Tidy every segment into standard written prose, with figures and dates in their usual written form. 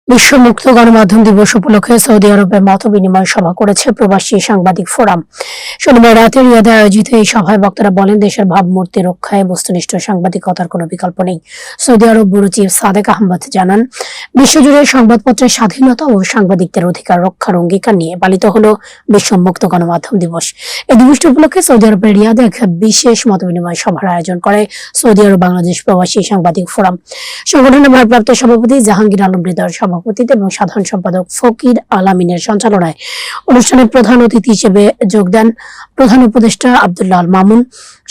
বিশ্ব মুক্ত গণমাধ্যম দিবস উপলক্ষে সৌদি আরবে মতবিনিময় সভা করেছে প্রবাসী সাংবাদিক ফোরাম। শনিবার রাতে রিয়াদে আয়োজিত এই সভায় বক্তারা বলেন, দেশের ভাবমূর্তি রক্ষায় বস্তুনিষ্ঠ সাংবাদিকতার কোনো বিকল্প নেই। সৌদি আরব ব্যুরো চিফ সাদেক আহমদ জানান, বিশ্বজুড়ে সংবাদপত্রের স্বাধীনতা ও সাংবাদিকদের অধিকার রক্ষার অঙ্গীকার নিয়ে পালিত হল বিশ্ব মুক্ত গণমাধ্যম দিবস। এই দিবসটি উপলক্ষে সৌদি আরবের রিয়াদে এক বিশেষ মতবিনিময় সভার আয়োজন করে সৌদি আরব বাংলাদেশ প্রবাসী সাংবাদিক ফোরাম। সংগঠনের ভারপ্রাপ্ত সভাপতি জাহাঙ্গীর আলম হৃদয়ের সভাপতিত্বে এবং সাধারণ সম্পাদক ফকির আলামিনের সঞ্চালনায় অনুষ্ঠানে প্রধান অতিথি হিসেবে যোগ দেন প্রধান উপদেষ্টা আব্দুল্লাহ আল মামুন।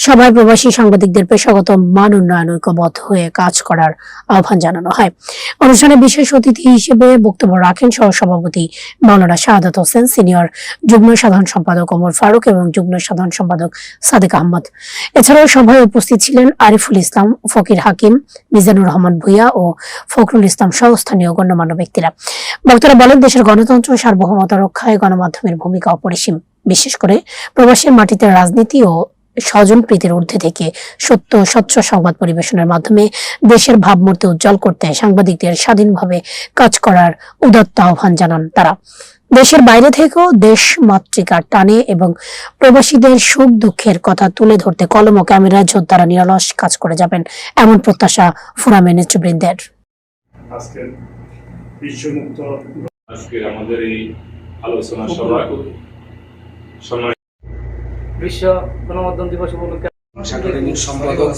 সভায় প্রবাসী সাংবাদিকদের পেশাগত মান উন্নয়ন ঐক্যবদ্ধ হয়ে কাজ করার আহ্বান জানানো হয়। অনুষ্ঠানে বিশেষ অতিথি হিসেবে বক্তব্য রাখেন সহসভাপতি মাওলানা শাহাদাত হোসেন, সিনিয়র যুগ্ম সাধারণ সম্পাদক ওমর ফারুক এবং যুগ্ম সাধারণ সম্পাদক সাদেক আহমদ। এছাড়াও সভায় উপস্থিত ছিলেন আরিফুল ইসলাম, ফকির হাকিম, মিজানুর রহমান ভুইয়া ও ফখরুল ইসলাম সহ স্থানীয় গণ্যমান্য ব্যক্তিরা। বক্তারা বলেন, দেশের গণতন্ত্র সার্বভৌমতা রক্ষায় গণমাধ্যমের ভূমিকা অপরিসীম। বিশেষ করে প্রবাসের মাটিতে রাজনীতি ও স্বজনপ্রীতির ঊর্ধ্বে থেকে সত্য স্বচ্ছ সংবাদ পরিবেশনের মাধ্যমে দেশের ভাবমূর্তি উজ্জ্বল করতে সাংবাদিকদের স্বাধীনভাবে কাজ করার উদাত্ত আহ্বান জানান তারা। দেশের বাইরে থেকেও দেশ মাতৃকার টানে এবং প্রবাসীদের সুখ দুঃখের কথা তুলে ধরতে কলম ও ক্যামেরা যোদ্ধারা নিরলস কাজ করে যাবেন, এমন প্রত্যাশা ফোরামের নেতৃবৃন্দের। আজকের আমাদের এই আলোচনা সভায় বিশ্ব গণমাধ্যম দিবস উপলক্ষে সাংগঠনিক সম্পাদক